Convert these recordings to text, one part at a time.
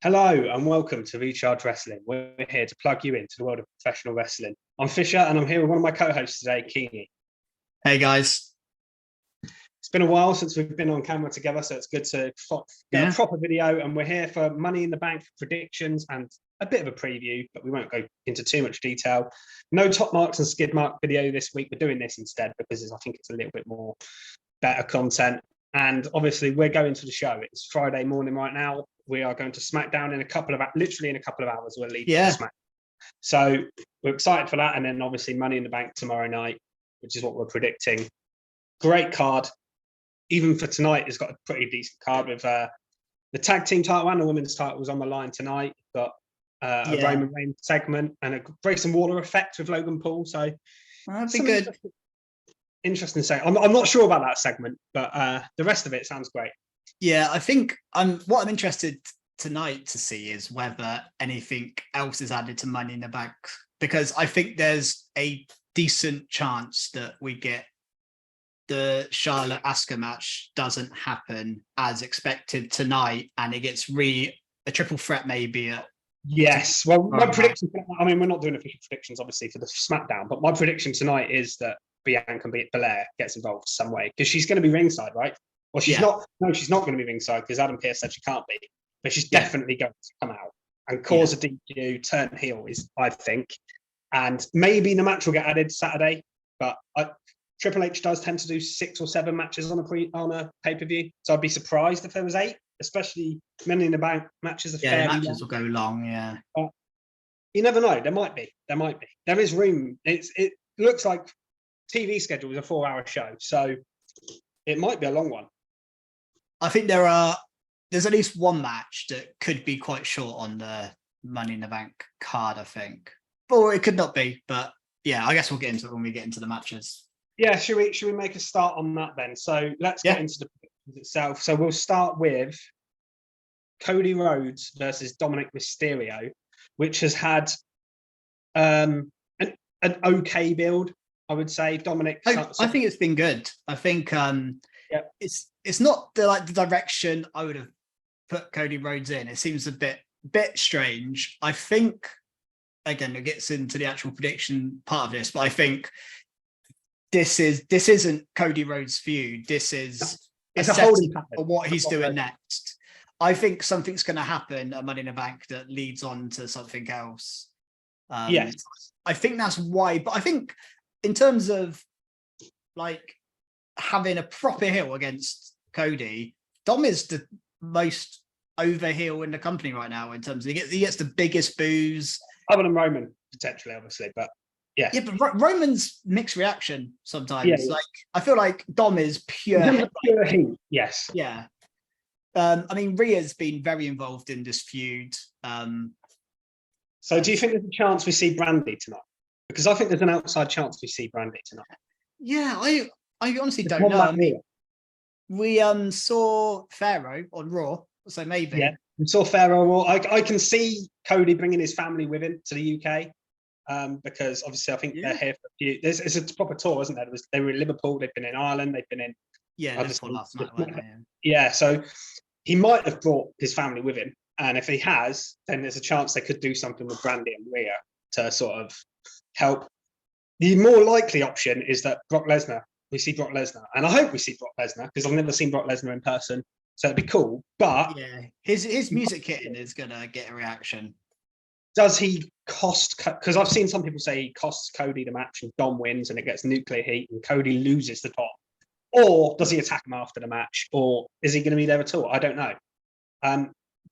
Hello and welcome to Recharge Wrestling. We're here to plug you into the world of professional wrestling. I'm Fisher and I'm here with one of my co-hosts today, Keeney. Hey guys. It's been a while since we've been on camera together, so it's good to get a proper video, and we're here for Money in the Bank predictions and a bit of a preview, but we won't go into too much detail. No top marks and skid mark video this week. We're doing this instead because I think it's a little bit more better content. And obviously we're going to the show. It's Friday morning right now. We are going to SmackDown literally in a couple of hours. We'll leave SmackDown. So we're excited for that. And then obviously Money in the Bank tomorrow night, which is what we're predicting. Great card. Even for tonight, it's got a pretty decent card with the tag team title and the women's title was on the line tonight. Got a Roman Reigns segment and a Grayson Waller effect with Logan Paul. So that'd be good. Interesting to say. I'm not sure about that segment, but the rest of it sounds great. Yeah, I think what I'm interested tonight to see is whether anything else is added to Money in the Bank, because I think there's a decent chance that we get the Charlotte Asuka match doesn't happen as expected tonight, and it gets a triple threat maybe. Yes. Well, my prediction. I mean, we're not doing official predictions, obviously, for the SmackDown, but my prediction tonight is that Bianca Belair gets involved some way because she's going to be ringside, right? Well, she's not. No, she's not going to be ringside because Adam Pearce said she can't be, but she's definitely going to come out and cause a DQ, turn heel, I think, and maybe the match will get added Saturday. But Triple H does tend to do 6 or 7 matches on a pay-per-view, so I'd be surprised if there was 8, especially Money in the Bank matches. The matches will go long, But you never know. There might be. There is room. It looks like TV schedule is a 4-hour show, so it might be a long one. I think there's at least one match that could be quite short on the Money in the Bank card, I think. Or it could not be, but yeah, I guess we'll get into it when we get into the matches. Yeah, should we make a start on that then? So let's get into the predictions itself. So we'll start with Cody Rhodes versus Dominic Mysterio, which has had an okay build, I would say. Dominic, I think it's been good. I think it's not the direction I would have put Cody Rhodes in. It seems a bit strange. I think again it gets into the actual prediction part of this, but I think this isn't Cody Rhodes' feud. This is it's a holding pattern for what he's doing next. I think something's going to happen at Money in the Bank that leads on to something else. Yes, I think that's why. But I think in terms of like having a proper heel against Cody, Dom is the most over heel in the company right now in terms of he gets the biggest boos. Other than Roman, potentially, obviously, but yeah. Yeah, but Roman's mixed reaction sometimes. Yeah. Like I feel like Dom is pure heat. Yes. Yeah. I mean, Rhea's been very involved in this feud. So do you think there's a chance we see Brandy tonight? Because I think there's an outside chance we see Brandy tonight. Yeah, I honestly don't know. I mean, we saw Pharaoh on Raw, so maybe. Yeah, we saw Pharaoh on Raw. I can see Cody bringing his family with him to the UK because obviously I think they're here for a few. It's a proper tour, isn't there? They were in Liverpool, they've been in Ireland, they've been in... Liverpool last night, weren't they? Yeah, so he might have brought his family with him. And if he has, then there's a chance they could do something with Brandy and Rhea to sort of help. The more likely option is that we see Brock Lesnar. And I hope we see Brock Lesnar because I've never seen Brock Lesnar in person. So it'd be cool. But yeah, his music hitting is going to get a reaction. Does he cost... Because I've seen some people say he costs Cody the match and Dom wins and it gets nuclear heat and Cody loses the top. Or does he attack him after the match? Or is he going to be there at all? I don't know.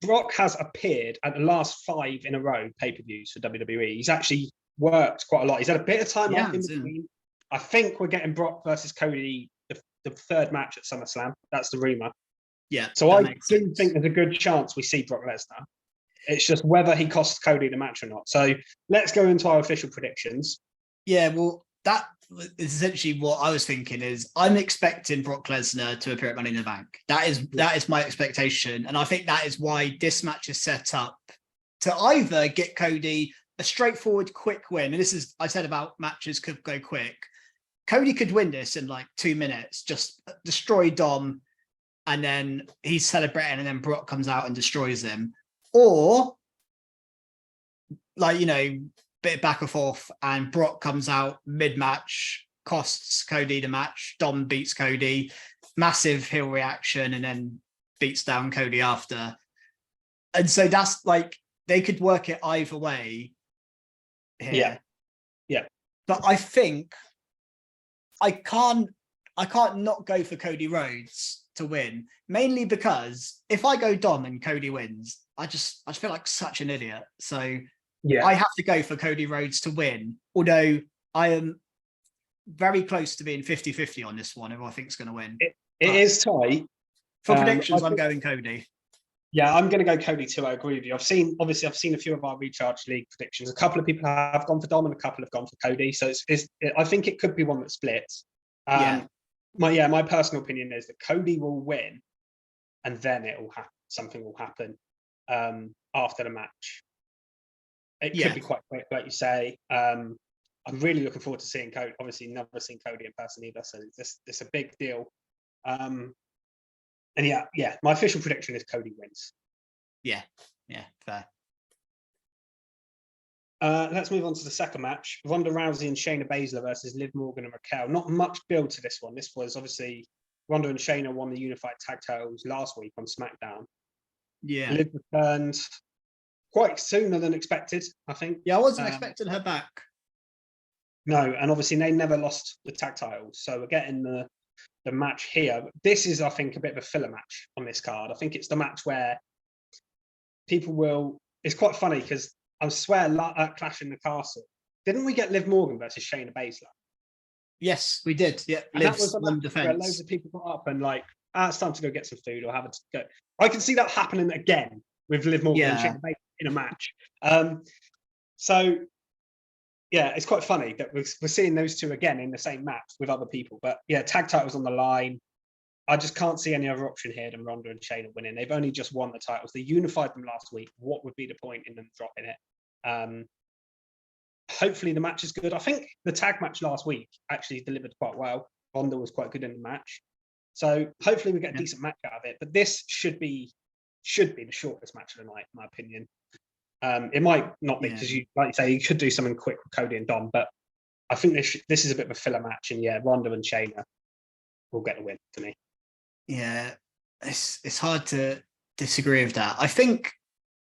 Brock has appeared at the last 5 in a row pay-per-views for WWE. He's actually worked quite a lot. He's had a bit of time off in between. I think we're getting Brock versus Cody the 3rd match at SummerSlam. That's the rumor. Yeah. So I do think there's a good chance we see Brock Lesnar. It's just whether he costs Cody the match or not. So let's go into our official predictions. Yeah, well, that is essentially what I was thinking is I'm expecting Brock Lesnar to appear at Money in the Bank. That is my expectation. And I think that is why this match is set up to either get Cody a straightforward, quick win. And this is, I said about matches could go quick. Cody could win this in like 2 minutes, just destroy Dom, and then he's celebrating, and then Brock comes out and destroys him. or like, you know, bit of back and forth, and Brock comes out mid-match, costs Cody the match, Dom beats Cody, massive heel reaction, and then beats down Cody after. And so that's like, they could work it either way here. Yeah. But I think I can't not go for Cody Rhodes to win, mainly because if I go Dom and Cody wins, I just feel like such an idiot. So Yeah, I have to go for Cody Rhodes to win, although I am very close to being 50-50 on this one, who I think is going to win. it is tight. For predictions, I'm going Cody. Yeah, I'm going to go Cody too. I agree with you. I've seen a few of our Recharge League predictions. A couple of people have gone for Dom and a couple have gone for Cody. So I think it could be one that splits. My personal opinion is that Cody will win, and then something will happen after the match. It could be quite quick, like you say. I'm really looking forward to seeing Cody. Obviously, never seen Cody in person either, so this a big deal. And yeah, my official prediction is Cody wins. Yeah, fair. Let's move on to the second match. Ronda Rousey and Shayna Baszler versus Liv Morgan and Raquel. Not much build to this one. This was obviously Ronda and Shayna won the unified tag titles last week on SmackDown. Yeah. Liv returned quite sooner than expected, I think. Yeah, I wasn't expecting her back. No, and obviously they never lost the tag titles. So we're getting the match here. This is, I think, a bit of a filler match on this card. I think it's the match where people will... It's quite funny because I swear at Clash in the Castle, didn't we get Liv Morgan versus Shayna Baszler? Yes, we did. Yeah, that was a match where loads of people got up and like, it's time to go get some food or have a go. I can see that happening again with Liv Morgan and Shayna Baszler in a match. So yeah, it's quite funny that we're seeing those two again in the same match with other people. But yeah, tag titles on the line. I just can't see any other option here than Ronda and Shayna winning. They've only just won the titles. They unified them last week. What would be the point in them dropping it? Hopefully the match is good. I think the tag match last week actually delivered quite well. Ronda was quite good in the match. So hopefully we get a decent match out of it. But this should be the shortest match of the night, in my opinion. It might not be because, like you say, you could do something quick with Cody and Dom, but I think this is a bit of a filler match, and yeah, Ronda and Shayna will get the win for me. Yeah, it's hard to disagree with that. I think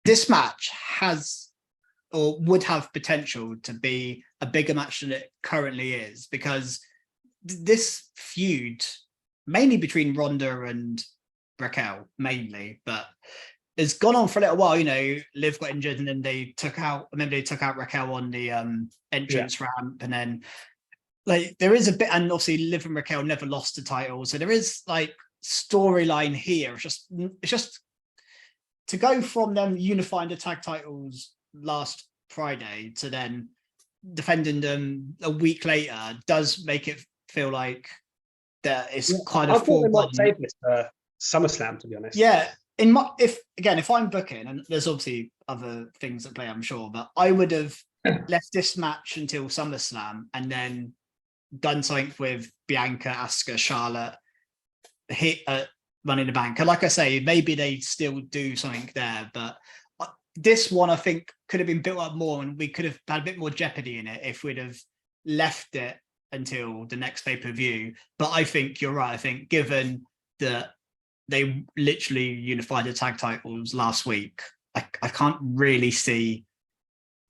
this match has or would have potential to be a bigger match than it currently is, because this feud, mainly between Ronda and Raquel, mainly, but it's gone on for a little while. You know, Liv got injured and then they took out Raquel on the entrance ramp, and then like there is a bit, and obviously Liv and Raquel never lost the title, so there is like storyline here. It's just to go from them unifying the tag titles last Friday to then defending them a week later does make it feel like that it's kind of. I thought they might save this for SummerSlam, to be honest. Yeah. If I'm booking, and there's obviously other things at play, I'm sure, but I would have left this match until SummerSlam and then done something with Bianca, Asuka, Charlotte, hit Money in the Bank. And like I say, maybe they still do something there, but this one I think could have been built up more, and we could have had a bit more jeopardy in it if we'd have left it until the next pay-per-view. But I think you're right. I think given that they literally unified the tag titles last week, I can't really see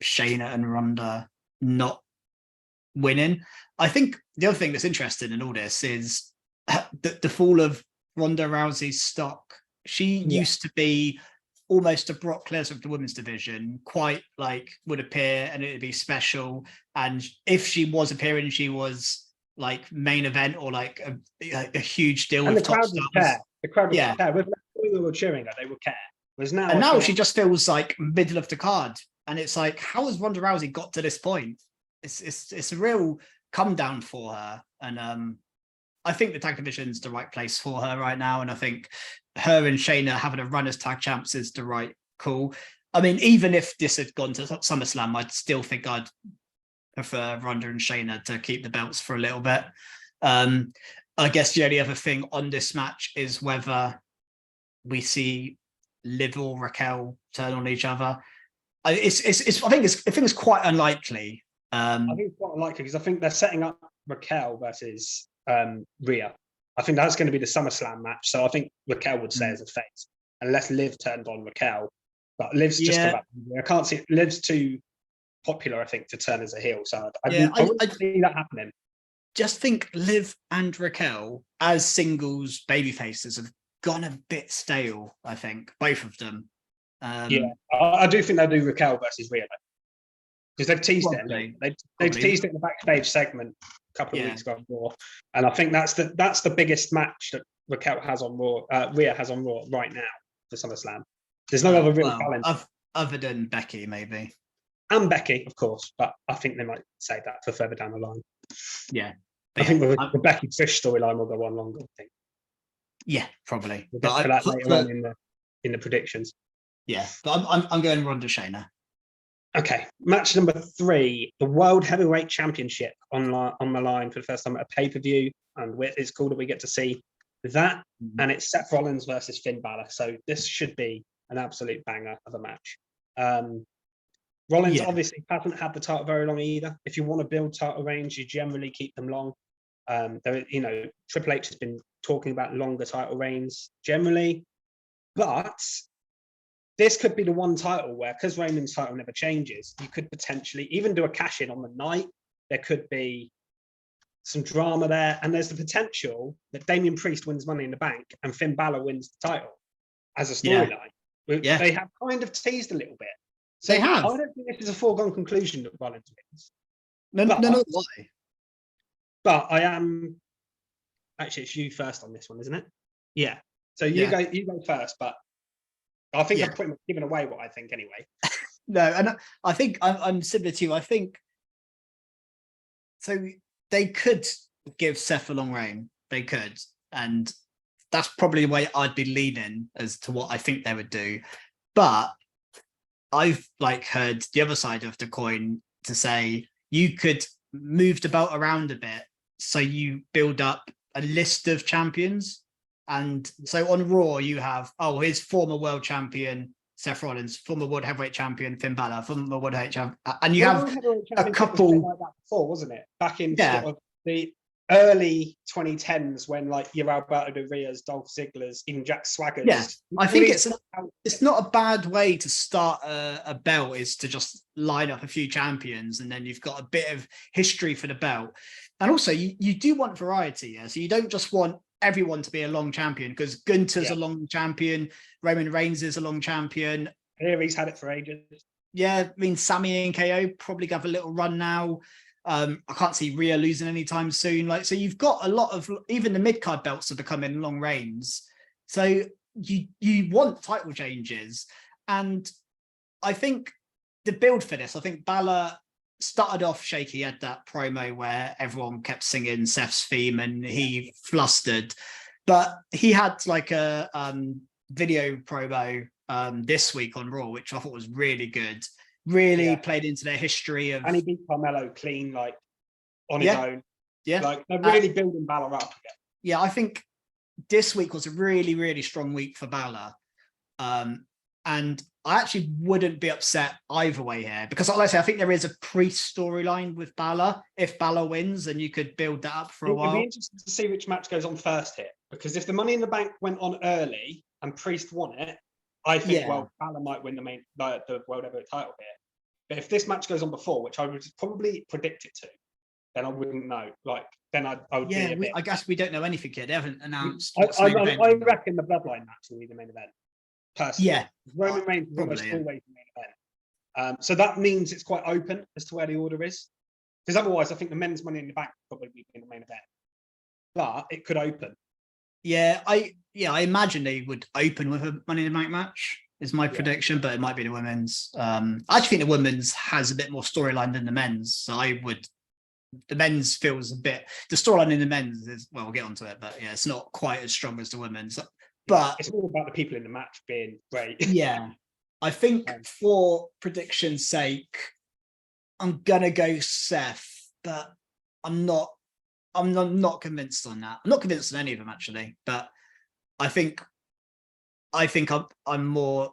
Shayna and Ronda not winning. I think the other thing that's interesting in all this is the fall of Ronda Rousey's stock. She used to be almost a Brock Lesnar of the women's division, quite like would appear and it would be special. And if she was appearing, she was like main event or like a huge deal with top stars. The crowd would care. Whether they were cheering her, they would care. Whereas now she just feels like middle of the card, and it's like, how has Ronda Rousey got to this point? It's a real come down for her, and I think the tag division's the right place for her right now, and I think her and Shayna having a run as tag champs is the right call. I mean, even if this had gone to SummerSlam, I'd still think I'd prefer Ronda and Shayna to keep the belts for a little bit. I guess the only other thing on this match is whether we see Liv or Raquel turn on each other. I think it's quite unlikely. I think it's quite unlikely because I think they're setting up Raquel versus Rhea. I think that's going to be the SummerSlam match. So I think Raquel would stay as a face unless Liv turned on Raquel. But Liv's just about. I can't see Liv's too popular, I think, to turn as a heel. So I wouldn't see that happening. Just think Liv and Raquel as singles babyfaces have gone a bit stale, I think, both of them. I do think they'll do Raquel versus Rhea because they've teased it. They've teased it in the backstage segment a couple of weeks ago on Raw, and I think that's the biggest match that Raquel has on Raw. Rhea has on Raw right now for SummerSlam. There's no other real talent other than Becky, maybe, and Becky, of course, but I think they might save that for further down the line. Yeah, I think the Becky Trish storyline will go on longer. I think. Yeah, probably. We'll get to that later on in the predictions. Yeah, but I'm going Ronda Shayna. Okay, match number 3, the World Heavyweight Championship on the line for the first time at a pay-per-view, and it's cool that we get to see that. And it's Seth Rollins versus Finn Balor. So this should be an absolute banger of a match. Rollins obviously hasn't had the title very long either. If you want to build title reigns, you generally keep them long. Triple H has been talking about longer title reigns generally, but this could be the one title where, because Roman's title never changes, you could potentially even do a cash-in on the night. There could be some drama there, and there's the potential that Damian Priest wins Money in the Bank and Finn Balor wins the title as a storyline. Yeah. They have kind of teased a little bit. So they have. I don't think this is a foregone conclusion that Rollins wins. No, why? But I am actually, it's you first on this one, isn't it? Yeah. So you go first, but I think I've pretty much given away what I think anyway. No, and I think I'm similar to you. I think so. They could give Seth a long reign. They could, and that's probably the way I'd be leaning as to what I think they would do. But I've heard the other side of the coin to say you could move the belt around a bit, so you build up a list of champions. And so on Raw, you have, his former world champion, Seth Rollins, former world heavyweight champion, Finn Balor, former world heavyweight champion. And you have a couple. Like that before, wasn't it? Back in sort of the early 2010s when your Alberto Del Rios, Dolph Ziggler's, even Jack Swagger's. Yeah, I think it's not a bad way to start a belt, is to just line up a few champions and then you've got a bit of history for the belt. And also you do want variety, so you don't just want everyone to be a long champion, because Gunther's a long champion, Roman Reigns is a long champion. Here he's had it for ages. Yeah, I mean, Sammy and KO probably have a little run now. I can't see Rhea losing anytime soon. So you've got a lot of, even the mid-card belts are becoming long reigns. So you want title changes. And I think the build for this, I think Balor started off shaky. He had that promo where everyone kept singing Seth's theme and he flustered. But he had a video promo this week on Raw, which I thought was really good. Really played into their history of, and he beat Carmelo clean, on his own. Yeah, they're really building Balor up again. Yeah, I think this week was a really, really strong week for Balor, and I actually wouldn't be upset either way here, because, like I say, I think there is a Priest storyline with Balor. If Balor wins, then you could build that up for a while. It'd be interesting to see which match goes on first here, because if the Money in the Bank went on early and Priest won it, I think, Balor might win the World Heavyweight title here. But if this match goes on before, which I would probably predict it to, then I wouldn't know. Then I would be a bit... I guess we don't know anything yet. They haven't announced. I reckon the Bloodline match will be the main event. Personally. Yeah. Roman Reigns is almost always the main event. So that means it's quite open as to where the order is. Because otherwise, I think the men's Money in the Bank would probably be the main event. But it could open. Yeah, I imagine they would open with a Money in the Bank match, is my prediction, but it might be the women's. I actually think the women's has a bit more storyline than the men's. So the men's feels a bit, the storyline in the men's is, well, we'll get onto it, but it's not quite as strong as the women's. But it's all about the people in the match being great. Yeah. I think for prediction's sake, I'm gonna go Seth, but I'm not convinced on that. I'm not convinced on any of them, actually, but I think I think I'm more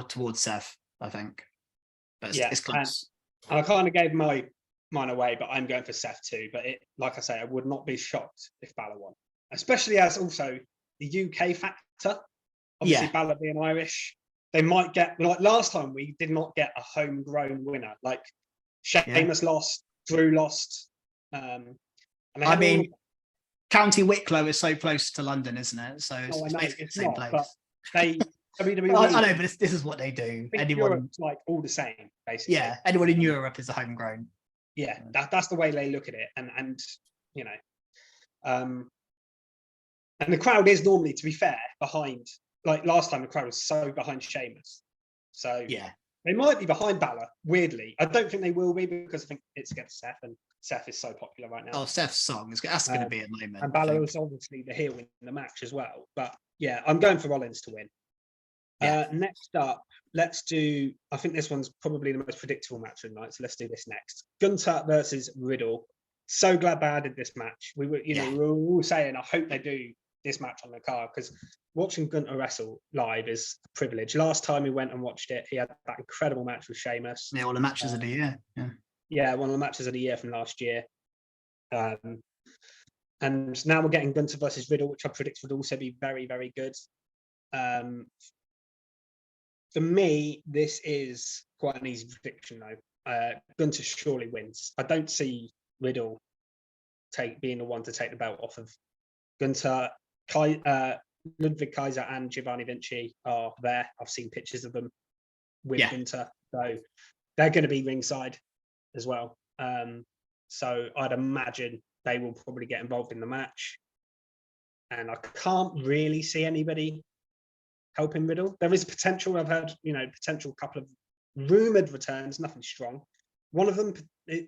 towards Seth, I think. But it's close. And I kind of gave mine away, but I'm going for Seth too. But like I say, I would not be shocked if Balor won, especially as also the UK factor. Obviously, Balor being Irish, they might get, like last time we did not get a homegrown winner. Like Sheamus lost, Drew lost. And I mean, County Wicklow is so close to London, isn't it? So it's basically the same place. But WWE, I know, but this is what they do. Europe's like all the same, basically. Yeah, anyone in Europe is a homegrown. Yeah, that's the way they look at it, and you know, and the crowd is normally, to be fair, behind. Like last time, the crowd was so behind Sheamus. So they might be behind Balor. Weirdly, I don't think they will be because I think it's against Seth, and Seth is so popular right now. Oh, Seth's song that's going to be a moment. And Balor is obviously the heel in the match as well. But yeah, I'm going for Rollins to win. Next up, let's do. I think this one's probably the most predictable match of the night. So let's do this next. Gunther versus Riddle. So glad they added this match. We were, we were all saying, I hope they do this match on the card, because watching Gunther wrestle live is a privilege. Last time we went and watched it, he had that incredible match with Sheamus. Yeah, one of the matches of the year. Yeah, one of the matches of the year from last year. And now we're getting Gunther versus Riddle, which I predict would also be very, very good. For me, this is quite an easy prediction, though. Gunther surely wins. I don't see Riddle being the one to take the belt off of Gunther. Ludwig Kaiser and Giovanni Vinci are there. I've seen pictures of them with Gunther, so they're going to be ringside as well. So I'd imagine they will probably get involved in the match, and I can't really see anybody helping Riddle. There is potential. I've heard, potential couple of rumored returns, nothing strong. One of them,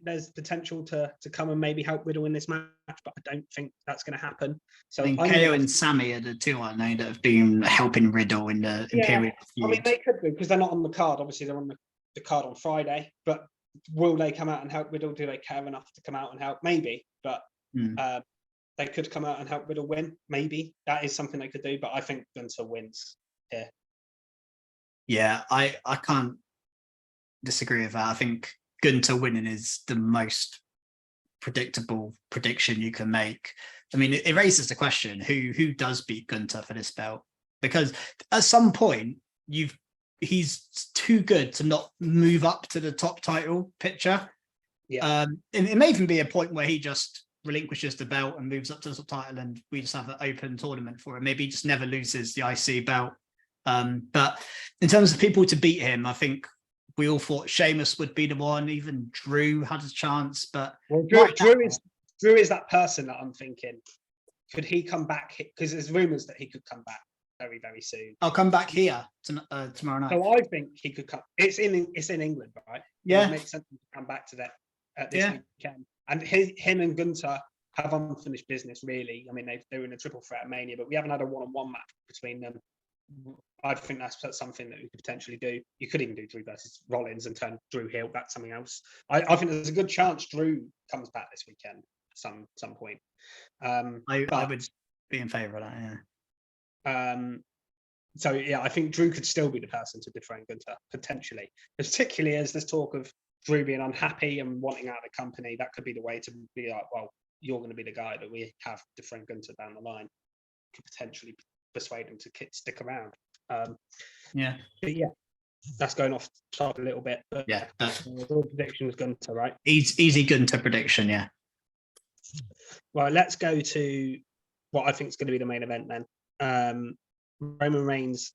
there's potential to come and maybe help Riddle in this match, but I don't think that's going to happen. So I think KO and Sammy are the two, aren't they, that have been helping Riddle in the Imperial feud. I mean, they could be, because they're not on the card. Obviously, they're on the card on Friday, but will they come out and help Riddle? Do they care enough to come out and help? Maybe, but they could come out and help Riddle win. Maybe that is something they could do, but I think Gunther wins here. Yeah, I can't disagree with that. I think Gunther winning is the most predictable prediction you can make. I mean, it raises the question, who does beat Gunther for this belt? Because at some point, he's too good to not move up to the top title picture. Yeah. It may even be a point where he just relinquishes the belt and moves up to the top title, and we just have an open tournament for him. Maybe he just never loses the IC belt. But in terms of people to beat him, I think we all thought Sheamus would be the one. Even Drew had a chance, but Drew is that person that I'm thinking. Could he come back? Because there's rumors that he could come back very, very soon. I'll come back here tomorrow night. So I think he could come. It's in England, right? Yeah, it makes sense to come back to that at this weekend. And him and Gunther have unfinished business, really. I mean, they're in a triple threat at Mania, but we haven't had a one-on-one match between them. I think that's something that we could potentially do. You could even do Drew versus Rollins and turn Drew heel. That's something else. I think there's a good chance Drew comes back this weekend some point. I would be in favour of that. Yeah. So yeah, I think Drew could still be the person to defend Gunther potentially, particularly as there's talk of Drew being unhappy and wanting out of the company. That could be the way to be like, well, you're going to be the guy that we have defend Gunther down the line. Could potentially persuade him to stick around. But yeah, that's going off top a little bit. But yeah, the prediction was Gunther, right? Easy Gunther prediction, yeah. Well, let's go to what I think is going to be the main event then. Roman Reigns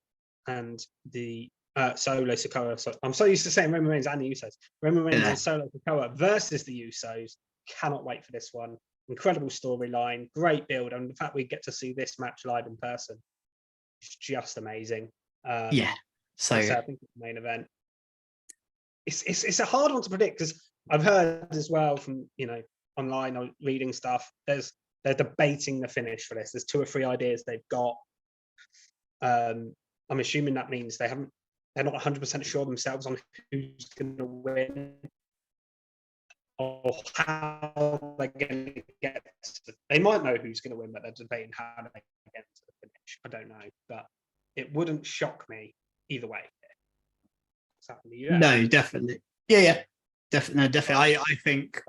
and the Solo Sikoa. So I'm so used to saying Roman Reigns and the Usos. Roman Reigns and Solo Sikoa versus the Usos. Cannot wait for this one. Incredible storyline, great build, and the fact we get to see this match live in person is just amazing. So I think it's the main event. It's a hard one to predict, because I've heard as well from online or reading stuff. They're debating the finish for this. There's 2 or 3 ideas they've got. I'm assuming that means they're not 100% sure themselves on who's going to win. or how they're going to get they might know who's going to win, but they're debating how they get to the finish. I don't know, but it wouldn't shock me either way. No, definitely. Yeah. Definitely. No, definitely. I think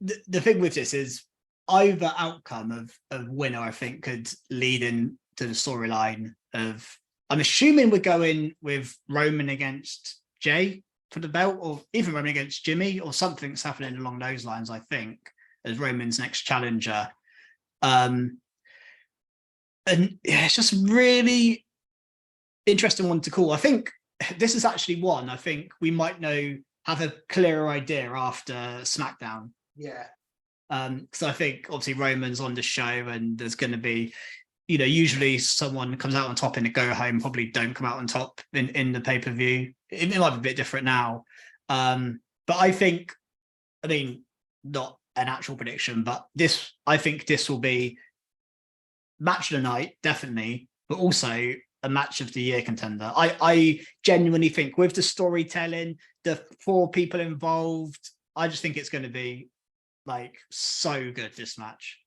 the thing with this is either outcome of winner, I think, could lead into the storyline of, I'm assuming we're going with Roman against Jay for the belt, or even Roman against Jimmy, or something's happening along those lines, I think, as Roman's next challenger. And yeah, it's just really interesting one to call. I think this is actually one I think we might have a clearer idea after SmackDown. Yeah. Because I think obviously Roman's on the show, and there's going to be, usually someone comes out on top in a go home, probably don't come out on top in the pay-per-view. It might be a bit different now. But I mean, not an actual prediction, but I think this will be match of the night, definitely, but also a match of the year contender. I genuinely think with the storytelling, the 4 people involved, I just think it's going to be like so good, this match.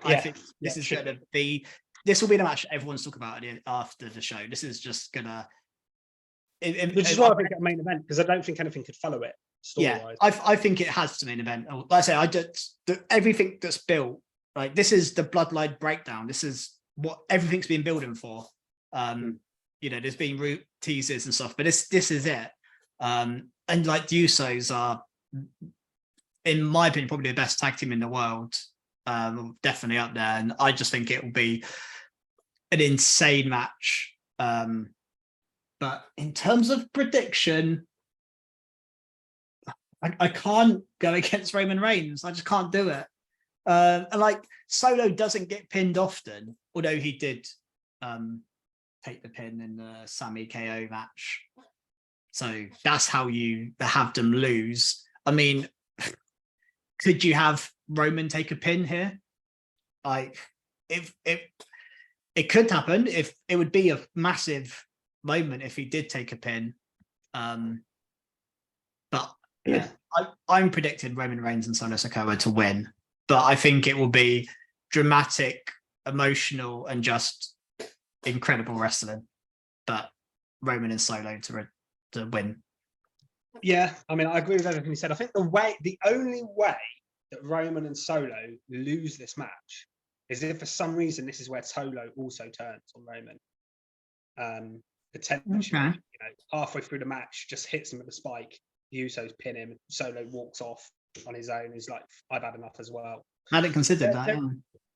Yeah, I think this is going to be, this will be the match everyone's talking about after the show. This is just gonna, which is why I think it's a main event, because I don't think anything could follow it story-wise. I think it has to main event. Like I say, everything that's built, like this is the bloodline breakdown. This is what everything's been building for. There's been root teasers and stuff, but this is it. And like the Usos are, in my opinion, probably the best tag team in the world. Definitely up there, and I just think it will be an insane match. But in terms of prediction, I can't go against Roman Reigns. I just can't do it. And like Solo doesn't get pinned often, although he did take the pin in the Sami KO match. So that's how you have them lose. I mean, could you have Roman take a pin here? Like, if it could happen, if it would be a massive moment if he did take a pin. But yeah, I'm predicting Roman Reigns and Solo Sikoa to win, but I think it will be dramatic, emotional, and just incredible wrestling. But Roman and Solo to win. Yeah, I mean, I agree with everything you said. I think the only way that Roman and Solo lose this match is if for some reason this is where Solo also turns on Roman. Potentially, halfway through the match, just hits him with a spike. The Usos pin him. Solo walks off on his own. He's like, I've had enough as well. I hadn't considered that.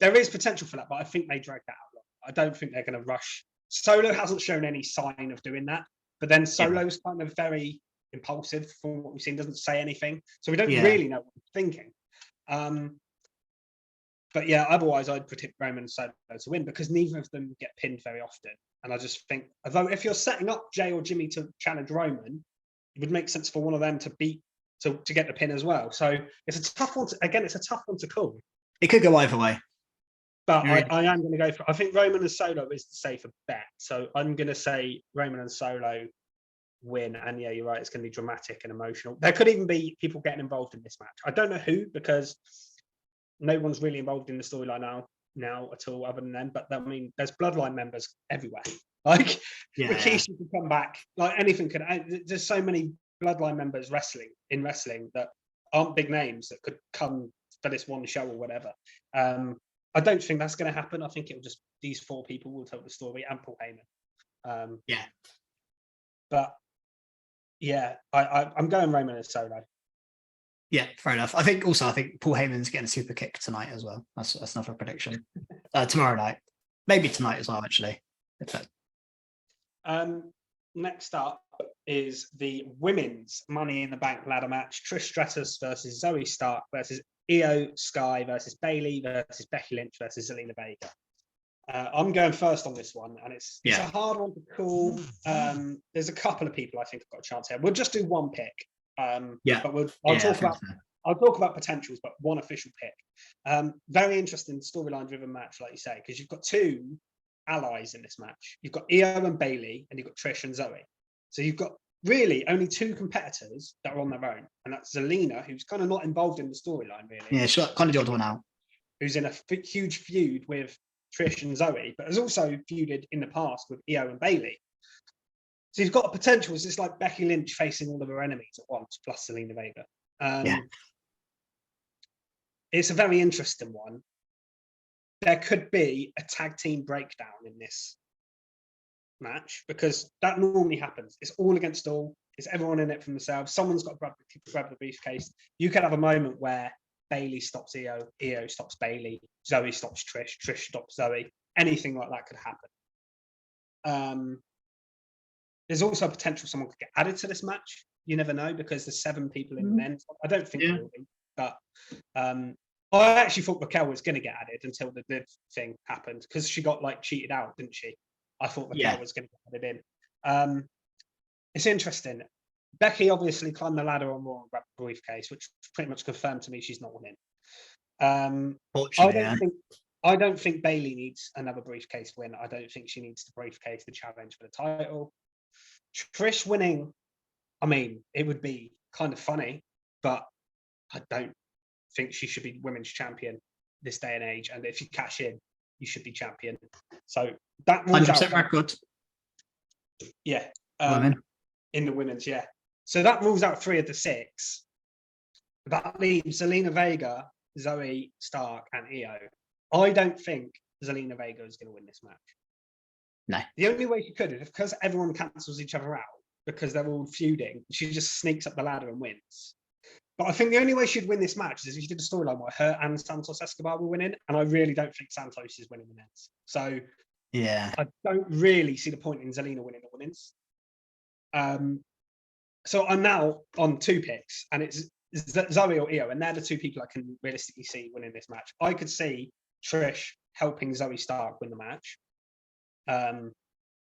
There is potential for that, but I think they drag that out. I don't think they're going to rush. Solo hasn't shown any sign of doing that, but then Solo's kind of very impulsive from what we've seen, doesn't say anything. So we don't really know what he's thinking. But yeah, otherwise I'd predict Roman and Solo to win, because neither of them get pinned very often. And I just think, although if you're setting up Jay or Jimmy to challenge Roman, it would make sense for one of them to get the pin as well. So it's a tough one. It's a tough one to call. It could go either way. But I am going to go for, I think Roman and Solo is the safer bet. So I'm going to say Roman and Solo win. And yeah, you're right, it's going to be dramatic and emotional. There could even be people getting involved in this match. I don't know who, because no one's really involved in the storyline now at all, other than them. But I mean, there's bloodline members everywhere. Like Rikishi could come back. Like anything could. There's so many bloodline members in wrestling that aren't big names that could come for this one show or whatever. I don't think that's going to happen. I think it'll just, these 4 people will tell the story, and Paul Heyman. But yeah, I'm going Roman and Solo. Yeah, fair enough. I think Paul Heyman's getting a super kick tonight as well. That's another prediction. Tomorrow night, maybe tonight as well, actually. Next up is the women's Money in the Bank ladder match: Trish Stratus versus Zoe Stark versus Io Sky versus Bayley versus Becky Lynch versus Zelina Vega. I'm going first on this one, and it's a hard one to call. There's a couple of people I think have got a chance here. We'll just do one pick. But I'll talk about potentials, but one official pick. Very interesting storyline driven match, like you say, because you've got 2 allies in this match. You've got Io and Bayley, and you've got Trish and Zoe. So you've got really only two competitors that are on their own, and that's Zelina, who's kind of not involved in the storyline really. Yeah, she's kind of the odd one out. Who's in a huge feud with Trish and Zoe, but has also feuded in the past with Io and Bailey. So you've got a potential. It's like Becky Lynch facing all of her enemies at once, plus Zelina Vega. It's a very interesting one. There could be a tag team breakdown in this match because that normally happens. It's all against all. It's everyone in it for themselves. Someone's got to grab the briefcase. You could have a moment where Bailey stops Io, Io stops Bailey, Zoe stops Trish, Trish stops Zoe. Anything like that could happen. There's also a potential someone could get added to this match. You never know because there's 7 people in the men. I don't think it will be, but I actually thought Raquel was going to get added until the Liv thing happened because she got like cheated out, didn't she? I thought Raquel was going to get added in. It's interesting. Becky obviously climbed the ladder on Raw and grabbed the briefcase, which pretty much confirmed to me she's not winning. I don't think Bailey needs another briefcase win. I don't think she needs to briefcase the challenge for the title. Trish winning, I mean, it would be kind of funny, but I don't think she should be women's champion this day and age. And if you cash in, you should be champion. So that 100% record. Yeah. In the women's, yeah. So that rules out 3 of the 6. That leaves Zelina Vega, Zoe Stark, and Io. I don't think Zelina Vega is going to win this match. No. The only way she could is because everyone cancels each other out because they're all feuding. She just sneaks up the ladder and wins. But I think the only way she'd win this match is if she did a storyline where her and Santos Escobar were winning, and I really don't think Santos is winning the men's. So yeah, I don't really see the point in Zelina winning the women's. So I'm now on 2 picks, and it's Zoe or Io, and they're the 2 people I can realistically see winning this match. I could see Trish helping Zoe Stark win the match.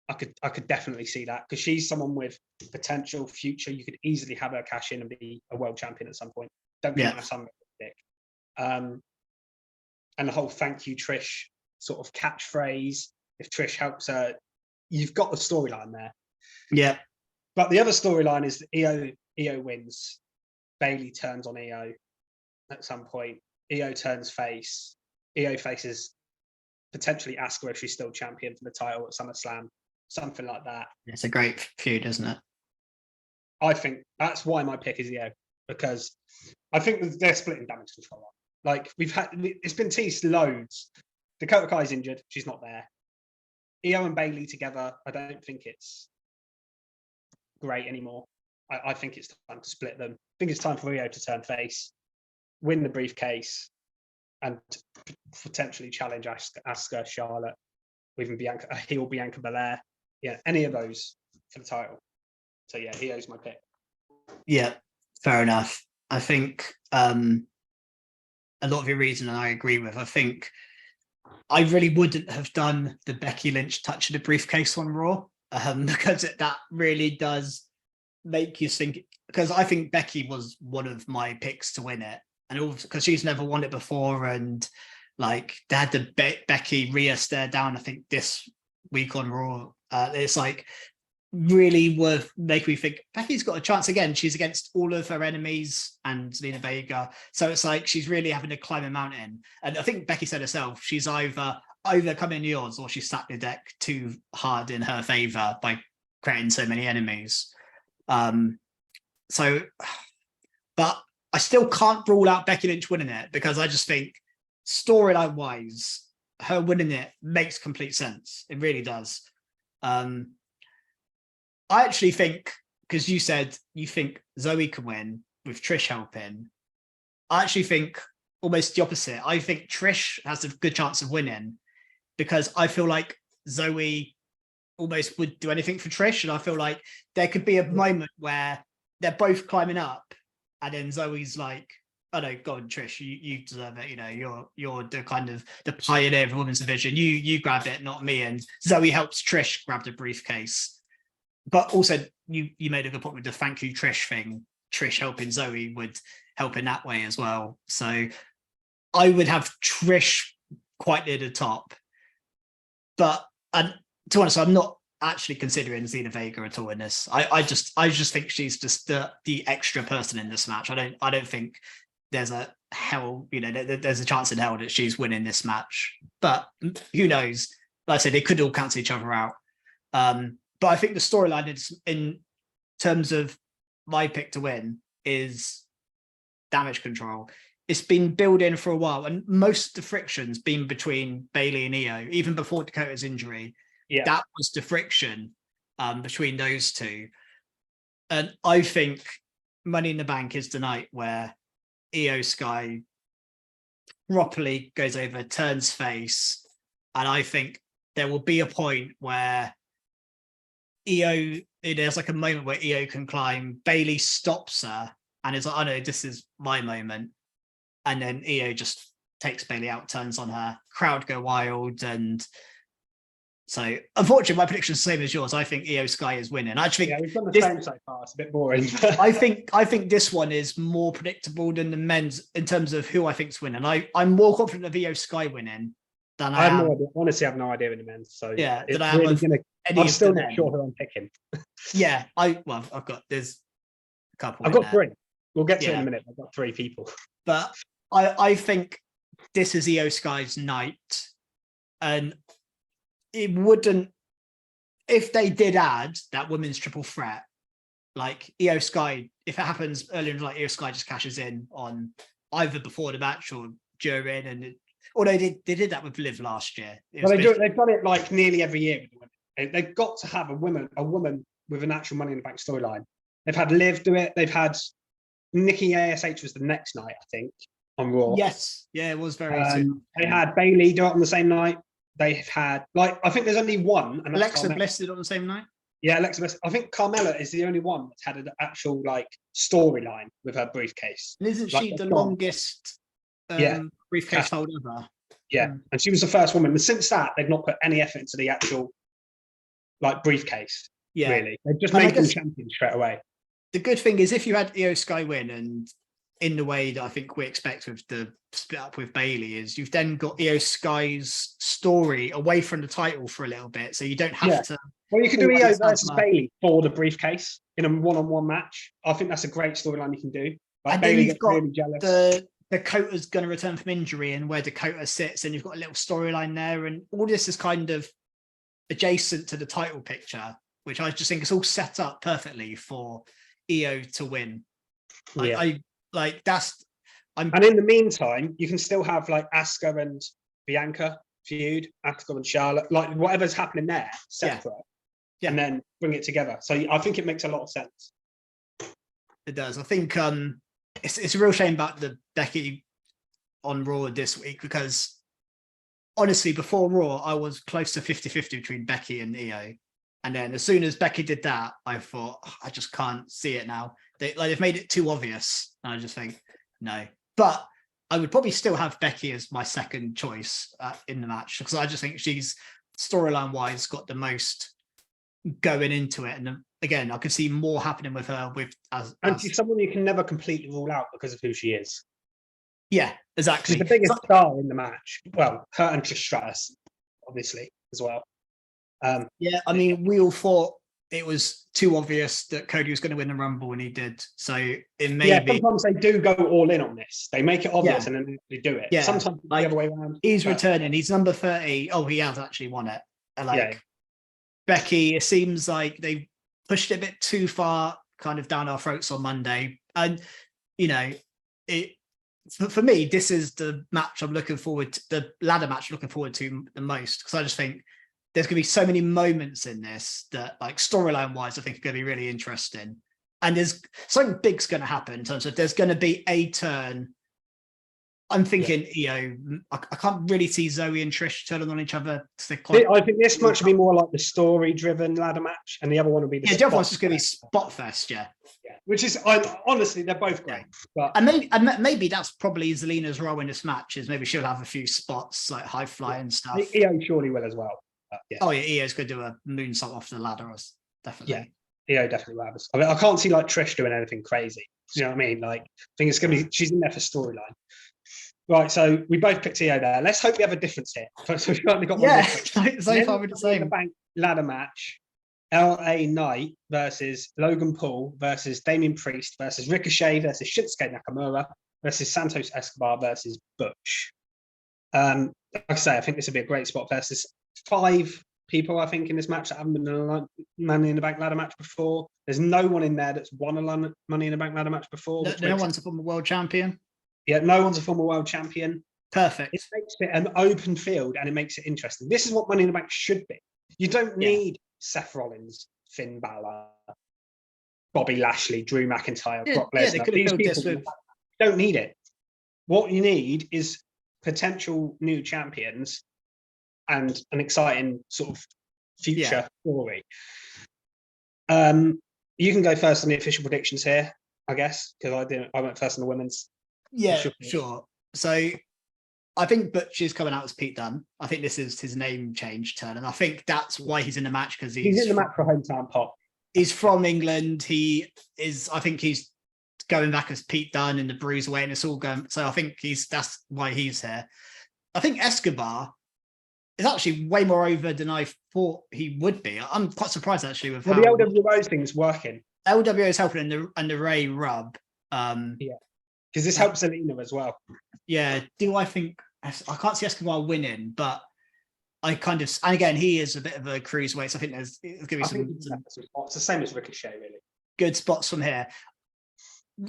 I could definitely see that because she's someone with potential future. You could easily have her cash in and be a world champion at some point. Don't think that's unrealistic. And the whole "thank you, Trish" sort of catchphrase. If Trish helps her, you've got the storyline there. Yeah. But the other storyline is that Io wins. Bailey turns on Io at some point. Io turns face. Io faces potentially Asuka if she's still champion for the title at SummerSlam. Something like that. It's a great feud, isn't it? I think that's why my pick is Io, because I think they're splitting damage control. Like it's been teased loads. Dakota Kai's injured. She's not there. Io and Bailey together, I don't think it's great anymore. I think it's time to split them. I think it's time for Io to turn face, win the briefcase, and potentially challenge Asuka, Charlotte, or even Bianca, a heel Bianca Belair. Yeah, any of those for the title. So yeah, Io's my pick. Yeah, fair enough. I think a lot of your reason I agree with. I think I really wouldn't have done the Becky Lynch touch of the briefcase on Raw because that really does make you think, because I think Becky was one of my picks to win it, and also because she's never won it before, and like they had the Becky Rhea stare down I think this week on Raw. It's like really worth making me think Becky's got a chance again. She's against all of her enemies and Zelina Vega, so it's like she's really having to climb a mountain. And I think Becky said herself, she's either coming yours or she stacked the deck too hard in her favor by creating so many enemies. But I still can't rule out Becky Lynch winning it because I just think storyline wise, her winning it makes complete sense. It really does. I actually think, because you said you think Zoe can win with Trish helping, I actually think almost the opposite. I think Trish has a good chance of winning because I feel like Zoe almost would do anything for Trish, and I feel like there could be a moment where they're both climbing up and then Zoe's like, oh no, go on, Trish, you deserve it. You know, you're the kind of the pioneer of women's division. You grab it, not me. And Zoe helps Trish grab the briefcase. But also, you made a good point with the thank you, Trish thing. Trish helping Zoe would help in that way as well. So I would have Trish quite near the top. But and to be honest, I'm not actually considering Zelina Vega at all in this. I just think she's just the extra person in this match. I don't think there's a hell, there's a chance in hell that she's winning this match. But who knows? Like I said, they could all cancel each other out. But I think the storyline is, in terms of my pick to win, is Damage Control. It's been building for a while, and most of the friction's been between Bayley and Io, even before Dakota's injury. Yeah. That was the friction between those two. And I think Money in the Bank is the night where Io Sky properly goes over, turns face, and I think there will be a point where there's like a moment where Io can climb, Bayley stops her and is like, "Oh no, this is my moment," and then Io just takes Bayley out, turns on her, crowd go wild. And so, unfortunately, my prediction is the same as yours. I think Io Sky is winning. I think we've done the same so far. It's a bit boring. I think this one is more predictable than the men's in terms of who I think's winning. I'm more confident of Io Sky winning than I am. No idea. Honestly, I have no idea in the men's. So yeah, it's really I'm still not sure who I'm picking. Yeah, there's a couple. I've got three. We'll get to it in a minute. I've got three people. But I think this is Io Sky's night, and it wouldn't, if they did add that women's triple threat, like Io Sky, if it happens earlier, like Io Sky just cashes in on either before the match or during, and although they did that with Liv last year. They've done it like nearly every year with the women. They've got to have a woman with an actual Money in the Bank storyline. They've had Liv do it. They've had Nikki ASH was the next night, I think, on Raw. Yes, yeah, it was very. They had Bayley do it on the same night. They've had, I think there's only one. And Alexa Bliss did it on the same night? Yeah, Alexa Bliss. I think Carmella is the only one that's had an actual, storyline with her briefcase. And isn't she the longest briefcase holder ever? Yeah, and she was the first woman. And since that, they've not put any effort into the actual, briefcase, really. They've just made them champions straight away. The good thing is, if you had Io Sky win, and in the way that I think we expect with the split up with Bayley, is you've then got Io Sky's story away from the title for a little bit, so you don't have to. Well, you could do Io versus Bayley for the briefcase in a one-on-one match. I think that's a great storyline you can do. And Bayley then you've got really jealous. Dakota's going to return from injury, and where Dakota sits, and you've got a little storyline there, and all this is kind of adjacent to the title picture, which I just think is all set up perfectly for Io to win. And in the meantime, you can still have Asuka and Bianca feud, Asuka and Charlotte, whatever's happening there, separate, and then bring it together. So I think it makes a lot of sense. It does. I think it's a real shame about the Becky on Raw this week, because honestly, before Raw, I was close to 50-50 between Becky and Io. And then as soon as Becky did that, I thought, I just can't see it now. They've made it too obvious. And I just think, no. But I would probably still have Becky as my second choice in the match, because I just think she's, storyline-wise, got the most going into it. And again, I could see more happening with her. And she's someone you can never completely rule out because of who she is. Yeah, exactly. She's the biggest star in the match. Well, her and Trish Stratus, obviously, as well. Yeah, I mean, we all thought it was too obvious that Cody was going to win the Rumble, and he did. So it may be. Sometimes they do go all in on this. They make it obvious and then they do it. Yeah. Sometimes the other way around. He's returning. He's number 30. Oh, he has actually won it. Becky, it seems like they pushed it a bit too far kind of down our throats on Monday. And, for me, this is the match I'm looking forward to, the ladder match I'm looking forward to the most, because I just think there's going to be so many moments in this that, storyline wise, I think are going to be really interesting. And there's something big's going to happen in terms of there's going to be a turn. I'm thinking, I can't really see Zoe and Trish turning on each other. I think this match will be more like the story-driven ladder match, and the other one will be the other one's just going to be spot fest, which is, honestly, they're both great. But maybe that's probably Zelina's role in this match, is maybe she'll have a few spots like high fly and stuff. Io surely will as well. Oh yeah, Io's going to do a moonsault off the ladder, definitely. Yeah, Io definitely will have us. I mean, I can't see Trish doing anything crazy. You know what I mean? I think it's going to be, she's in there for storyline. Right, so we both picked Io there. Let's hope we have a difference here. So we've only got one. So far we're the same. The Bank ladder match. LA Knight versus Logan Paul versus Damian Priest versus Ricochet versus Shinsuke Nakamura versus Santos Escobar versus Butch. Like I say, I think this would be a great spot versus 5 people, I think, in this match that haven't been in a Money in the Bank ladder match before. There's no one in there that's won a Money in the Bank ladder match before. No one's a former world champion. Yeah, no one's a former world champion. Perfect. It makes it an open field and it makes it interesting. This is what Money in the Bank should be. You don't need Seth Rollins, Finn Balor, Bobby Lashley, Drew McIntyre, Brock Lesnar. These people, you don't need it. What you need is potential new champions and an exciting sort of future story. You can go first on the official predictions here, I guess, because I went first on the women's. Yeah, sure. So I think Butch is coming out as Pete Dunne. I think this is his name change turn, and I think that's why he's in the match, because he's in the match for hometown pop. He's from England. He is. I think he's going back as Pete Dunne in the Bruiserweight, and it's all going. So I think that's why he's here. I think Escobar is actually way more over than I thought he would be. I'm quite surprised actually with how the LWO thing's working. LWO is helping and the Ray rub. Because this helps Selena as well. Yeah. Do I think I can't see Escobar winning, but I kind of, and again, he is a bit of a cruiserweight, so I think there's going to be some it's the same as Ricochet, really. Good spots from here.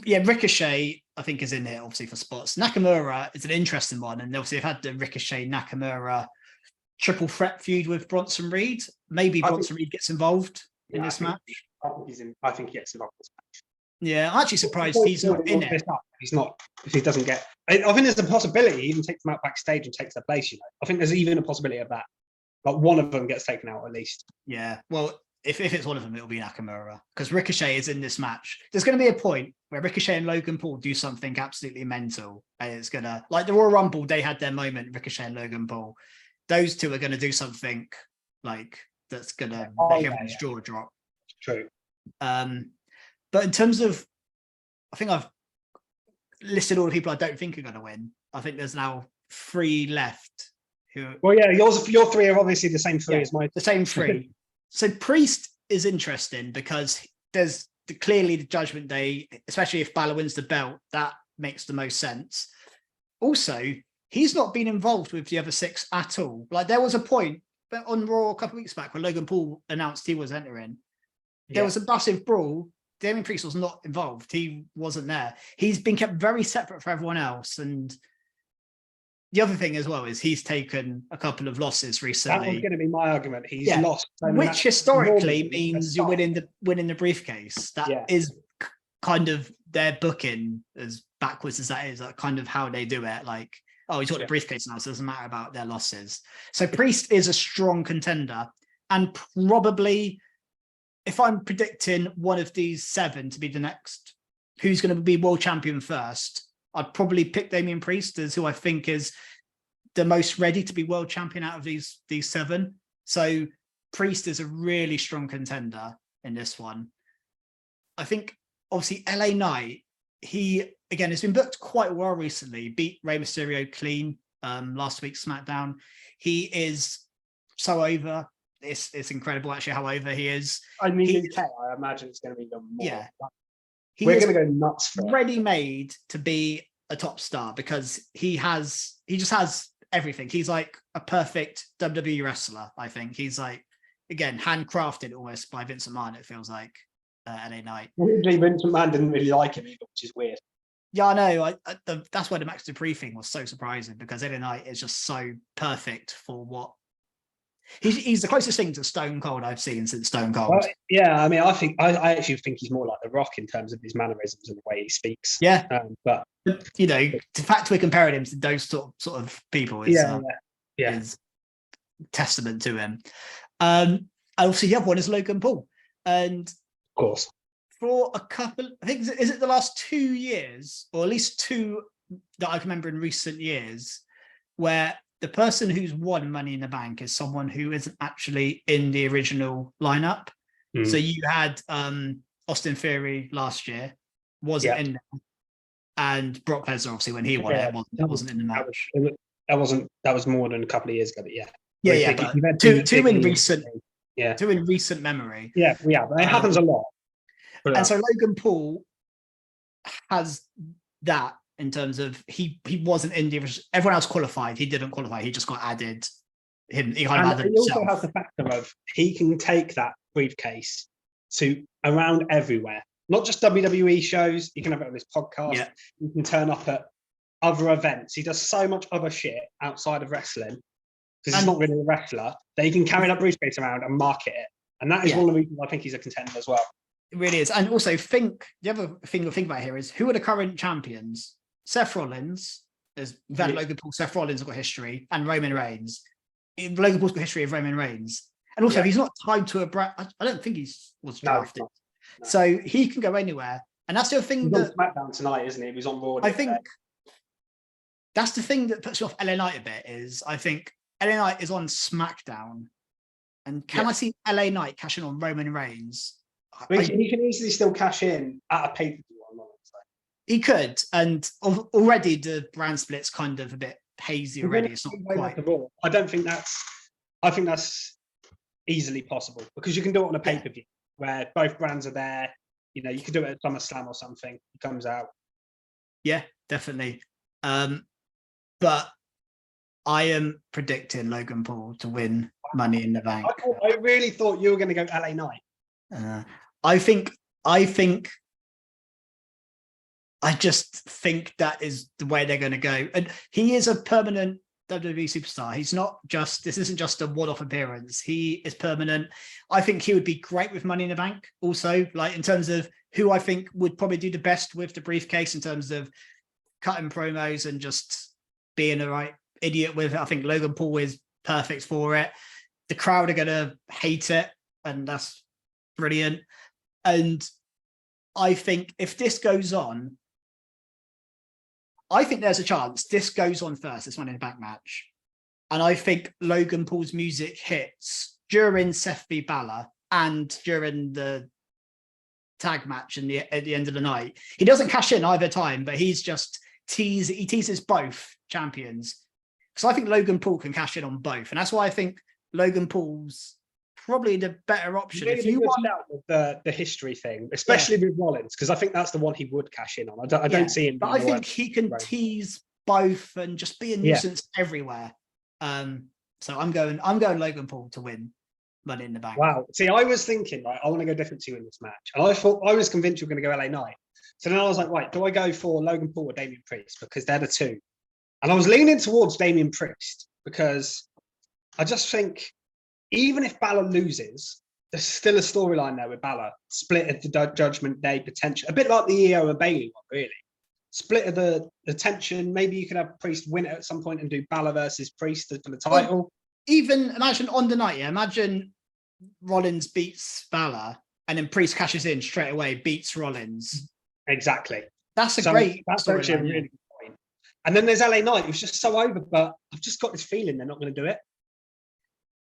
Yeah, Ricochet, I think, is in here, obviously, for spots. Nakamura is an interesting one, and obviously, they've had the Ricochet-Nakamura triple threat feud with Bronson Reed. Maybe Bronson Reed gets involved in this match. I think he gets involved in this match. Yeah, I'm actually surprised he's not in it. He's not, if he doesn't get. I think there's a possibility he even takes them out backstage and takes their place. I think there's even a possibility of that. Like one of them gets taken out at least. Yeah, well, if it's one of them, it'll be Nakamura, because Ricochet is in this match. There's going to be a point where Ricochet and Logan Paul do something absolutely mental, and it's gonna, like the Royal Rumble, they had their moment. Ricochet and Logan Paul, those two are going to do something like that's going to make everyone's jaw drop. True. But in terms of, I think I've listed all the people I don't think are going to win. I think there's now 3 left. Well, yeah, your 3 are obviously the same 3 as mine. The same 3. So Priest is interesting because there's clearly the Judgment Day, especially if Balor wins the belt, that makes the most sense. Also, he's not been involved with the other 6 at all. Like there was a point on Raw a couple of weeks back when Logan Paul announced he was entering. There was a massive brawl. Damian Priest was not involved. He wasn't there. He's been kept very separate from everyone else. And the other thing as well is he's taken a couple of losses recently. That was going to be my argument. He's lost. Which historically means you're winning the briefcase. That is kind of their booking, as backwards as that is, like kind of how they do it. Like, oh, he's got the briefcase now, so it doesn't matter about their losses. So Priest is a strong contender, and probably, if I'm predicting one of these 7 to be the next, who's going to be world champion first, I'd probably pick Damian Priest as who I think is the most ready to be world champion out of these 7. So Priest is a really strong contender in this one. I think obviously LA Knight, he again has been booked quite well recently. Beat Rey Mysterio clean last week's SmackDown. He is so over. It's incredible actually how over he is. I mean, I imagine it's going to be even more. Yeah. We're going to go nuts for it. Ready made to be a top star because he just has everything. He's like a perfect WWE wrestler, I think. He's like, again, handcrafted almost by Vincent McMahon, it feels like, LA Knight. Weirdly, Vincent McMahon didn't really like him either, which is weird. Yeah, I know. That's why the Max Dupree thing was so surprising, because LA Knight is just so perfect for what he's the closest thing to Stone Cold I've seen since Stone Cold. Well, yeah, I mean, I actually think he's more like The Rock in terms of his mannerisms and the way he speaks. Yeah, but you know, the fact we're comparing him to those sort of people is testament to him. And obviously, the other one is Logan Paul, and of course, for a couple, I think is it the last 2 years, or at least 2 that I can remember in recent years, where the person who's won Money in the Bank is someone who isn't actually in the original lineup. So you had Austin Theory last year, wasn't in there, and Brock Lesnar obviously when he won it wasn't in the match. That was more than a couple of years ago, but but two in recent. Yeah. Two in recent memory. Yeah, it happens a lot. And so Logan Paul has that in terms of he wasn't in the everyone else qualified. He didn't qualify. He just got added. He kind of added he also himself. has the factor of he can take that briefcase to around everywhere, not just WWE shows. You can have it on his podcast. Yeah. You can turn up at other events. He does so much other shit outside of wrestling because he's not really a wrestler that he can carry that briefcase around and market it. And that is one of the reasons I think he's a contender as well. It really is. And also the other thing to think about here is who are the current champions? Seth Rollins, we've had Logan Paul, Seth Rollins have got history, and Roman Reigns. Logan Paul's got history of Roman Reigns. And also he's not tied to a brand. I don't think was drafted. No. So he can go anywhere. And that's the thing he's on SmackDown tonight, isn't he? He was on Raw. I think that's the thing that puts me off LA Knight a bit is I think LA Knight is on SmackDown. And can I see LA Knight cashing on Roman Reigns? He can easily still cash in at a pay-per-view. He could, and already the brand split's kind of a bit hazy already. It's not quite. I don't think that's. I think that's easily possible because you can do it on a pay-per-view where both brands are there. You know, you could do it at SummerSlam or something. It comes out. Yeah, definitely. But I am predicting Logan Paul to win Money in the Bank. I really thought you were going to go LA Knight. I just think that is the way they're going to go. And he is a permanent WWE superstar. This isn't just a one-off appearance. He is permanent. I think he would be great with Money in the Bank also, like in terms of who I think would probably do the best with the briefcase in terms of cutting promos and just being a right idiot with it. I think Logan Paul is perfect for it. The crowd are going to hate it, and that's brilliant. And I think if this goes on, I think there's a chance this goes on first, this Money in the Bank match. And I think Logan Paul's music hits during Seth v. Balor and during the tag match at the end of the night. He doesn't cash in either time, but he teases both champions. Because I think Logan Paul can cash in on both. And that's why I think Logan Paul's probably the better option. Really, if you want out with the history thing, especially with Rollins, because I think that's the one he would cash in on. I don't see him. But I think he can tease both and just be a nuisance everywhere. So I'm going Logan Paul to win Money in the Bank. Wow. See, I was thinking, right, I want to go different to you in this match. And I was convinced you were going to go LA Knight. So then I was like, right, do I go for Logan Paul or Damian Priest? Because they're the two. And I was leaning towards Damian Priest because I just think even if Balor loses, there's still a storyline there with Balor. Split at the Judgment Day potential. A bit like the Io and Bayley one, really. Split of the tension. Maybe you could have Priest win it at some point and do Balor versus Priest for the title. Well, even imagine on the night, imagine Rollins beats Balor and then Priest cashes in straight away, beats Rollins. Exactly. That's actually a really good point. And then there's LA Knight, who's just so over, but I've just got this feeling they're not going to do it.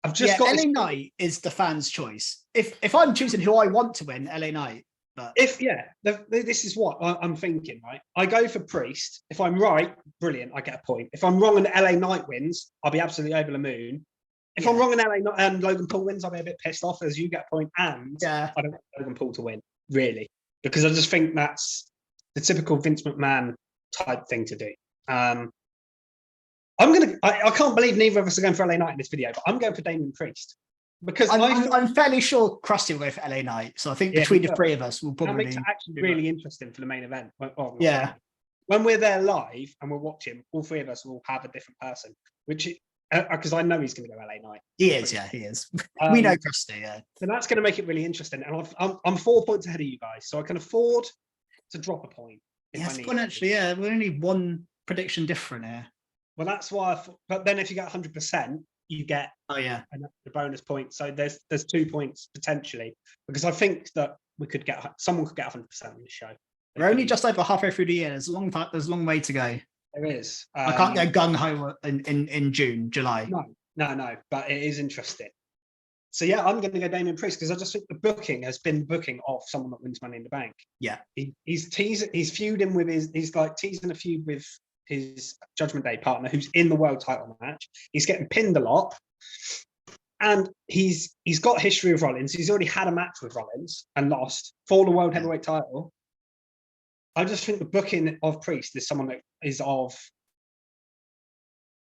LA Knight is the fans' choice. If I'm choosing who I want to win, LA Knight. But this is what I'm thinking, right? I go for Priest. If I'm right, brilliant, I get a point. If I'm wrong and LA Knight wins, I'll be absolutely over the moon. If I'm wrong and LA Knight and Logan Paul wins, I'll be a bit pissed off as you get a point. And I don't want Logan Paul to win, really, because I just think that's the typical Vince McMahon type thing to do. I can't believe neither of us are going for LA Knight in this video, but I'm going for Damian Priest because I'm fairly sure Krusty will go for LA Knight. So I think between the three of us, we'll probably. That makes it actually really interesting for the main event. When we're there live and we're watching, all three of us will have a different person, which because I know he's going to go LA Knight. He is. We know Krusty. Yeah. So that's going to make it really interesting. And I'm 4 points ahead of you guys, so I can afford to drop a point. We're only one prediction different here. Well, that's why. But then, if you get 100%, you get the bonus point. So there's 2 points potentially because I think that someone could get 100% on the show. We're only just over halfway through the year. There's a long way to go. There is. I can't go gung ho in June, July. No. But it is interesting. So yeah, I'm going to go Damian Priest because I just think the booking has been booking of someone that wins Money in the Bank. Yeah, he's feuding with he's like teasing a feud with his Judgment Day partner who's in the world title match. He's getting pinned a lot. And he's got history with Rollins. He's already had a match with Rollins and lost for the World Heavyweight title. I just think the booking of Priest is someone that is of,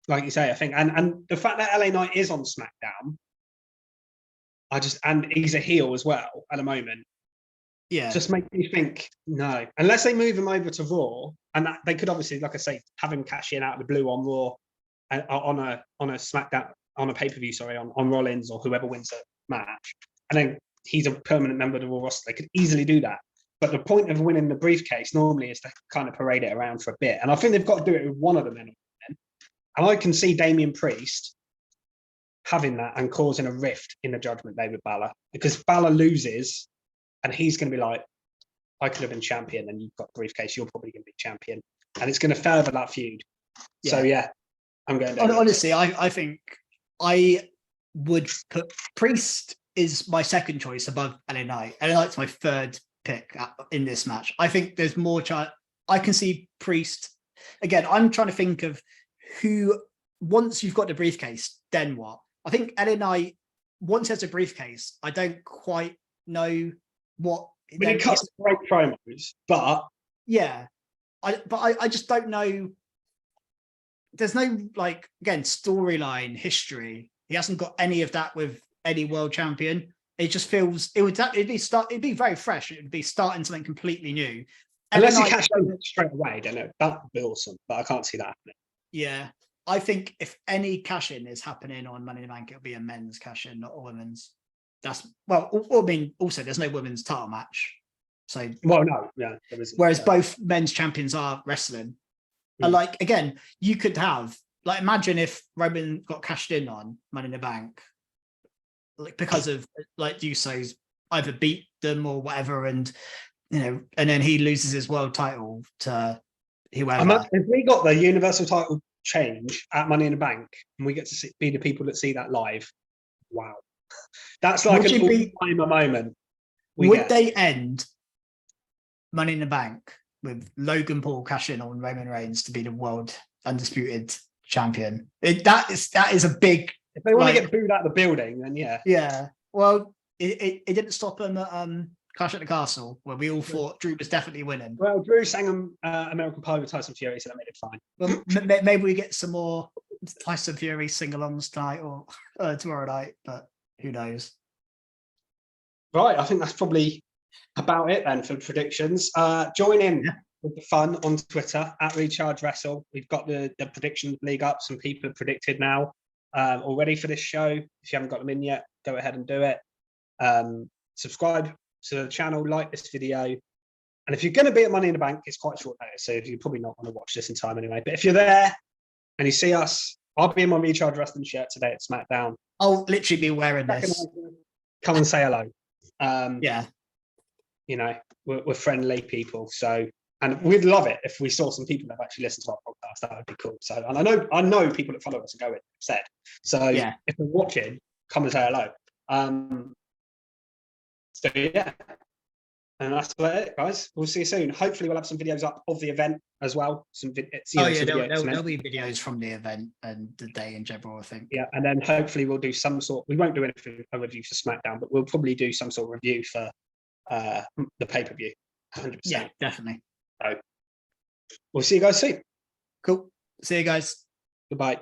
like you say, I think, and the fact that LA Knight is on SmackDown, and he's a heel as well at the moment. Yeah, just makes me think no, unless they move him over to Raw, and they could obviously, like I say, have him cash in out of the blue on Raw, on a SmackDown, on a pay-per-view, sorry, on Rollins or whoever wins the match, and then he's a permanent member of the Raw roster. They could easily do that. But the point of winning the briefcase normally is to kind of parade it around for a bit. And I think they've got to do it with one of them. And I can see Damian Priest having that and causing a rift in the Judgment Day with Balor, because Balor loses and he's going to be like, I could have been champion and you've got the briefcase, you're probably going to be champion. And it's going to further that feud. Yeah. So, yeah, I'm going Damian. Honestly, I think I would put Priest is my second choice above LA Knight. LA Knight's my third pick in this match. I think there's more I can see Priest again. I'm trying to think of who, once you've got the briefcase, then what? I think LA Knight, once he has a briefcase, I don't quite know what. I mean, he cuts great promos, but yeah, I just don't know. There's no, like, again, storyline history. He hasn't got any of that with any world champion. It just feels it'd be very fresh. It'd be starting something completely new. Unless he cashed in straight away, I don't know. That'd be awesome, but I can't see that happening. Yeah, I think if any cash in is happening on Money in the Bank, it'll be a men's cash in, not a women's. That's I mean, also there's no women's title match, so no, yeah, there isn't. Whereas both men's champions are wrestling. And like, again, you could have, like, imagine if Roman got cashed in on Money in the Bank, like, because of, like, Usos either beat them or whatever, and and then he loses his world title to whoever. If we got the Universal title change at Money in the Bank and we get to be the people that see that live, wow, that's like an all-timer moment. Would they end Money in the Bank with Logan Paul cash in on Roman Reigns to be the world undisputed champion? That is a big. If they want to get booed out of the building, then yeah. Yeah. Well, it didn't stop them at Clash at the Castle, where we all thought Drew was definitely winning. Well, Drew sang American Pie with Tyson Fury, so that made it fine. Well, maybe we get some more Tyson Fury sing-alongs tonight or tomorrow night, but who knows? Right, I think that's probably about it then for predictions. Join in with the fun on Twitter at Recharge Wrestle. We've got the prediction league up. Some people have predicted now already for this show. If you haven't got them in yet, go ahead and do it. Subscribe to the channel, like this video, and if you're going to be at Money in the Bank, it's quite short notice, so you're probably not going to watch this in time anyway. But if you're there and you see us, I'll be in my Recharge Wrestling shirt today at SmackDown. I'll literally be wearing this. Come and say hello. Yeah, we're friendly people, so, and we'd love it if we saw some people that have actually listened to our podcast. That would be cool. So, and I know people that follow us are going, said. So yeah, if they're watching, come and say hello. So yeah, and that's about it, guys. We'll see you soon. Hopefully, we'll have some videos up of the event as well. There'll be videos from the event and the day in general, I think. Yeah, and then hopefully we'll do some sort. We won't do anything a review for SmackDown, but we'll probably do some sort of review for the pay-per-view. 100%. Yeah, definitely. So we'll see you guys soon. Cool. See you guys. Goodbye.